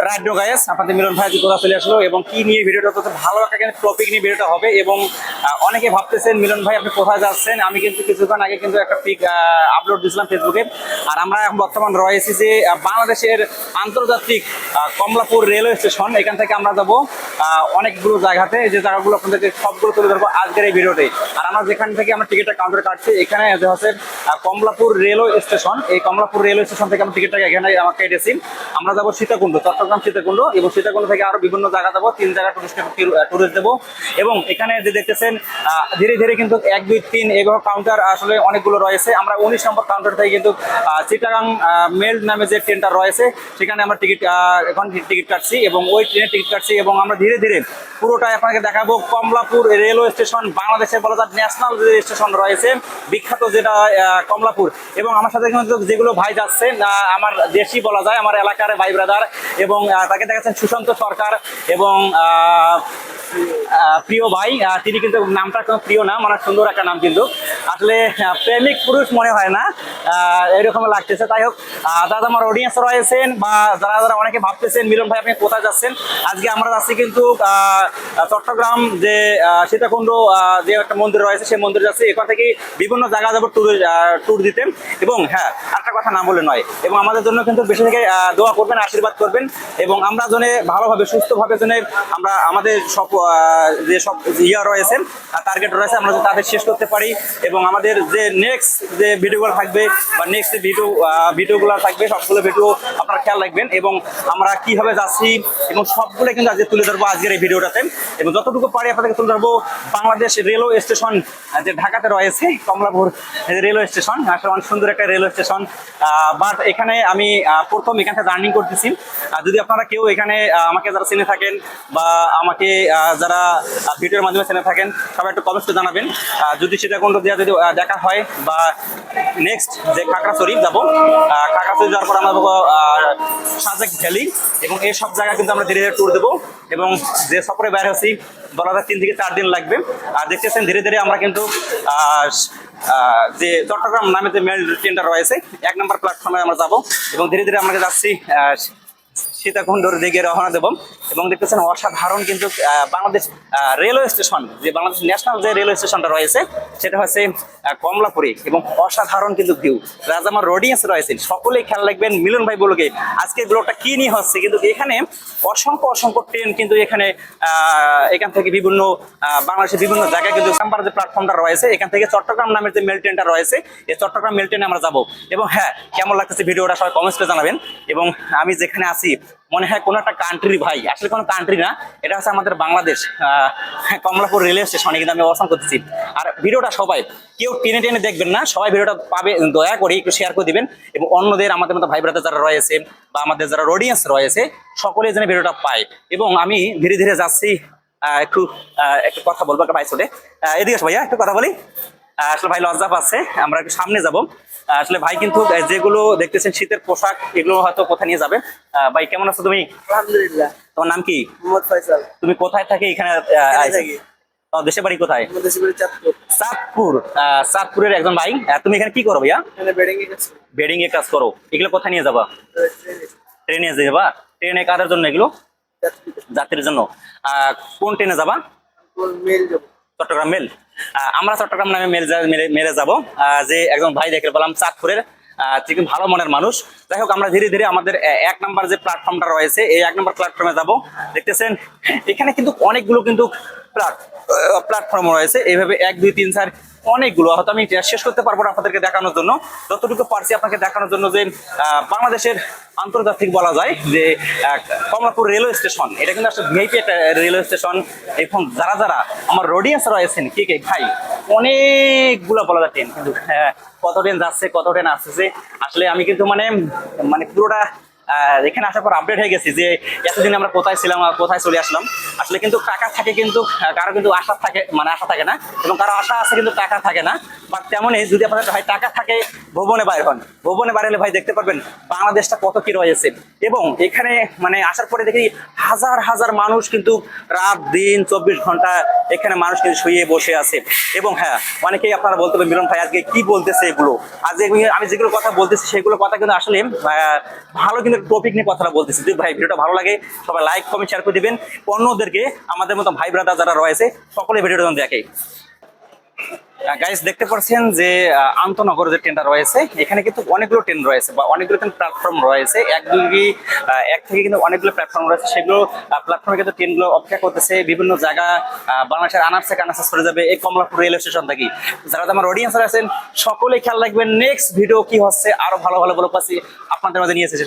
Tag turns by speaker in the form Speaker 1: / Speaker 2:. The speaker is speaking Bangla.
Speaker 1: রাইট নো গাইস, আপনাদের মিলন ভাই কোথা চলে আসলো এবং কি নিয়ে ভিডিওটা তো ভালো একটা কিন্তু টপিক নিয়ে ভিডিওটা হবে এবং অনেকে ভাবতেছেন মিলন ভাই আপনি কোথায় যাচ্ছেন। আমি কিন্তু কিছুক্ষণ আগে কিন্তু একটা পিক আপলোড দিয়েছিলাম ফেসবুকে। আর আমরা এখন বর্তমান রয়েছি যে বাংলাদেশের আন্তর্জাতিক কমলাপুর রেলওয়ে স্টেশন। এখান থেকে আমরা যাব অনেকগুলো জায়গাতে, যে জায়গাগুলো আপনাদেরকে সবগুলো তুলে ধরবো আজকের এই ভিডিওতে। আর আমরা যেখান থেকে আমরা টিকিটটা কাউন্টার কাটছি এখানে যে হচ্ছে কমলাপুর রেলওয়ে স্টেশন। এই কমলাপুর রেলওয়ে স্টেশন থেকে আমরা টিকিটটা এখানে আমাকে কেটেছি। আমরা যাবো সীতাকুণ্ড, চট্টগ্রাম সীতাকুণ্ড, এবং সীতাকুণ্ড থেকে আরো বিভিন্ন জায়গা যাবো, 3 জায়গা টুরিস্ট দেবো। এবং এখানে যে দেখতেছেন ধীরে ধীরে কিন্তু 1, 2, 3 এভাবে কাউন্টার আসলে অনেকগুলো রয়েছে। আমরা 19 নম্বর কাউন্টার থেকে কিন্তু চিটাগাং মেল নামে যে ট্রেনটা রয়েছে সেখানে আমরা এখন টিকিট কাটছি এবং ওই ট্রেনের টিকিট কাটছি। এবং আমরা ধীরে ধীরে পুরোটাই আপনাকে দেখাবো কমলাপুর রেলওয়ে স্টেশন, বাংলাদেশের বলা যায় ন্যাশনাল যে স্টেশন রয়েছে বিখ্যাত, যেটা কমলাপুর। এবং আমার সাথে কিন্তু যেগুলো ভাই যাচ্ছে আমার দেশি বলা যায়, আমার এলাকার ভাই ব্রাদার, এবং তাকে দেখাচ্ছেন সুশান্ত সরকার এবং প্রিয় ভাই। তিনি কিন্তু নামটা কোনো প্রিয় নাম, মানে সুন্দর একটা নাম, কিন্তু আসলে প্রেমিক পুরুষ মনে হয় না, এরকম লাগতেছে। তাই হোক, দাদা আমার অডিয়েন্স রয়েছেন বা যারা যারা অনেকে ভাবতেছেন মিলন ভাই আপনি কোথায় যাচ্ছেন, আজকে আমরা যাচ্ছি কিন্তু চট্টগ্রাম যে সীতাকুণ্ড যে একটা মন্দির রয়েছে সেই মন্দিরে যাচ্ছি। এখান থেকে বিভিন্ন জায়গা যাবো ট্যুর দিতে। এবং হ্যাঁ, একটা কথা না বলে নয়, এবং আমাদের জন্য কিন্তু বেশি থেকে দোয়া করবেন, আশীর্বাদ করবেন, এবং আমরা জন্য ভালোভাবে সুস্থভাবে জন্য আমরা আমাদের সব যে সব ইয়া রয়েছেন টার্গেট রয়েছে আমরা তাদের শেষ করতে পারি। এবং আমাদের যে নেক্সট যে ভিডিওগুলো থাকবে বা নেক্সট ভিডিওগুলো থাকবে সবগুলো ভিডিও আপনারা খেয়াল রাখবেন। এবং আমরা কিভাবে যাচ্ছি এবং সবগুলো কিন্তু আজকে তুলে ধরবো আজকের এই ভিডিওটাতে। এবং যতটুকু পারি আপনাদেরকে তুলে ধরবো বাংলাদেশ রেলওয়ে স্টেশন যে ঢাকাতে রয়েছে কমলাপুর রেলওয়ে স্টেশন। আসলে অনেক সুন্দর একটা রেলওয়ে স্টেশন। বাট এখানে আমি প্রথম এখান থেকে জার্নি করতেছি। যদি আপনারা কেউ এখানে আমাকে যারা চিনে থাকেন বা আমাকে যারা ভিডিওর মাধ্যমে চিনে থাকেন সবাই একটু কমেন্টে জানাবেন। যদি সীতাকুণ্ড দেওয়া যদি দেখা হয় বা নেক্সট যে খাগড়াছড়ি যাবো, খাগড়াছড়ি যাওয়ার পর আমরা যাবো সাজেক ভ্যালি, এবং এই সব জায়গা কিন্তু আমরা ধীরে ধীরে ট্যুর দেবো। এবং যে সফরে বাইরে হচ্ছি বলা যায় 3 থেকে 4 দিন লাগবে। আর দেখতেছেন ধীরে ধীরে আমরা কিন্তু যে চট্টগ্রাম নামে যে মেল ট্রেনটা রয়েছে 1 নম্বর প্ল্যাটফর্মে আমরা যাবো। এবং ধীরে ধীরে আমরা যাচ্ছি সীতাকুণ্ডর দিকে রওনা দেব। এবং দেখতেছেন অসাধারণ কিন্তু বাংলাদেশ রেলওয়ে স্টেশন, যে বাংলাদেশ ন্যাশনাল যে রেলওয়ে স্টেশনটা রয়েছে সেটা হচ্ছে কমলাপুরে। এবং অসাধারণ কিন্তু ভিউ। যারা আমার অডিয়েন্স রয়েছেন সকলেই খেয়াল রাখবেন মিলন ভাই বলকে আজকে ব্লগটা কি নিয়ে হচ্ছে। কিন্তু এখানে অসংখ্য ট্রেন কিন্তু এখান থেকে বিভিন্ন বাংলাদেশের বিভিন্ন জায়গায় কিন্তু নাম্বার যে প্ল্যাটফর্মটা রয়েছে এখান থেকে চট্টগ্রাম নামের যে মেল ট্রেনটা রয়েছে এই চট্টগ্রাম মেল ট্রেনে আমরা যাবো। এবং হ্যাঁ, কেমন লাগতেছে ভিডিওটা সবাই কমেন্টসে জানাবেন। এবং আমি যেখানে আছি মনে হয় কোনো একটা কান্ট্রি, ভাই আসলে কোনো কান্ট্রি না, এটা হচ্ছে আমাদের বাংলাদেশ কমলাপুর রেলওয়ে স্টেশনে কিন্তু আমি অবস্থান করতেছি। আর ভিডিওটা সবাই কেউ টেনে টেনে দেখবেন না, সবাই ভিডিওটা পাবে, দয়া করে একটু শেয়ার করে দিবেন। এবং অন্যদের আমাদের মতো ভাই ব্রাদার যারা রয়েছে বা আমাদের যারা অডিয়েন্স রয়েছে সকলে যেন ভিডিওটা পায়। এবং আমি ধীরে ধীরে যাচ্ছি। একটু কথা বলবো, একটা ভাই ছোটে এদিকে ভাইয়া একটু কথা বলি। আসলে ভাই লজ্জা পাচ্ছে, আমরা একটু সামনে যাব। আসলে ভাই কিন্তু যেগুলো দেখতেছেন শীতের পোশাক এগুলো হয়তো কোথায় নিয়ে যাবে। ভাই কেমন আছো তুমি?
Speaker 2: আলহামদুলিল্লাহ।
Speaker 1: তোমার নাম কি?
Speaker 2: মোহাম্মদ ফয়সাল।
Speaker 1: তুমি কোথায় থাকি এখানে?
Speaker 2: থাকি।
Speaker 1: তোমার দেশের বাড়ি কোথায়?
Speaker 2: আমাদের দেশের বাড়ি চাঁদপুর।
Speaker 1: চাঁদপুর। চাঁদপুরের একজন ভাই। তুমি এখানে কি করো ভাইয়া?
Speaker 2: এখানে বেডিং এ কাজ করি।
Speaker 1: বেডিং এ কাজ করো। এগুলো কোথায় নিয়ে যাবা? ট্রেনে যাবা? ট্রেনে কাদের জন্য এগুলো? যাত্রীর জন্য। কোন ট্রেনে যাবা?
Speaker 2: মেল যাব।
Speaker 1: চট্টগ্রাম মেল। আমরা চট্টগ্রাম নামে মেলে যাব। যে একজন ভাই দেখে বললাম চাঁদপুরের, ঠিক ভালো মনের মানুষ। যাই হোক, আমরা ধীরে ধীরে আমাদের 1 নম্বর যে প্ল্যাটফর্মটা রয়েছে এই 1 নম্বর প্ল্যাটফর্মে যাব। দেখতেছেন এখানে কিন্তু অনেকগুলো কিন্তু প্ল্যাটফর্ম রয়েছে, এইভাবে 1, 2, 3, 4 অনেকগুলো, হয়তো আমি শেষ করতে পারবো না আপনাদেরকে দেখানোর জন্য। যতটুকু পারছি আপনাকে দেখানোর জন্য যে বাংলাদেশের আন্তর্জাতিক বলা যায় যে কমলাপুর রেলওয়ে স্টেশন, এটা কিন্তু আসলে ভিআইপি একটা রেলওয়ে স্টেশন। এখন যারা যারা আমার অডিয়েন্স রয়েছেন কে ভাই অনেকগুলো বলা যায় ট্রেন, কিন্তু কত ট্রেন যাচ্ছে কত ট্রেন আসতেছে আসলে আমি কিন্তু মানে পুরোটা এখানে আসার পর আপডেট হয়ে গেছি যে এতদিন আমরা কোথায় ছিলাম আর কোথায় চলে আসলাম। আসলে কিন্তু টাকা থাকে, কিন্তু কারো কিন্তু আশা থাকে, মানে আশা থাকে না, এবং কারো আশা আছে কিন্তু টাকা থাকে না। বাট তেমনই যদি আপনাদের ভাই টাকা থাকে ভুবনে বাইর হন, ভুবনে বাইরে হলে ভাই দেখতে পারবেন বাংলাদেশটা কত কি রয়েছে। এবং এখানে মানে আসার পরে দেখি হাজার হাজার মানুষ কিন্তু রাত দিন 24 ঘন্টা এখানে মানুষ কিন্তু শুয়ে বসে আছে। এবং হ্যাঁ, অনেকেই আপনারা বলতে পারেন মিলন ভাই আজকে কি বলতেছে এগুলো, আজকে আমি যেগুলো কথা বলতেছি সেগুলো কথা কিন্তু আসলে ভালো কিন্তু টপিক নিয়ে কথাটা বলতেছি। যদি ভাই ভিডিওটা ভালো লাগে সবাই লাইক কমেন্ট শেয়ার করে দিবেন, অন্যদেরকে আমাদের মতো ভাই ব্রাদার যারা রয়েছে সকলে ভিডিওটা দেখে। গাইস দেখতে পাচ্ছেন যে আন্তনগর যে ট্রেনটা রয়েছে, এখানে কিন্তু অনেকগুলো ট্রেন রয়েছে বা অনেকগুলো কিন্তু প্ল্যাটফর্ম রয়েছে, এক থেকে কিন্তু অনেকগুলো প্ল্যাটফর্ম রয়েছে। সেগুলো প্ল্যাটফর্মে কিন্তু ট্রেনগুলো অপেক্ষা করতেছে বিভিন্ন জায়গা, বাংলাদেশের আনারসে কানারসে চলে যাবে এই কমলাপুর রেল স্টেশন থেকে। যারা আমার অডিয়েন্স আছেন সকলে খেয়াল রাখবেন, নেক্সট ভিডিও কি হচ্ছে আরো ভালো ভালো বলে পাচ্ছি আপনাদের মাঝে নিয়ে এসেছে।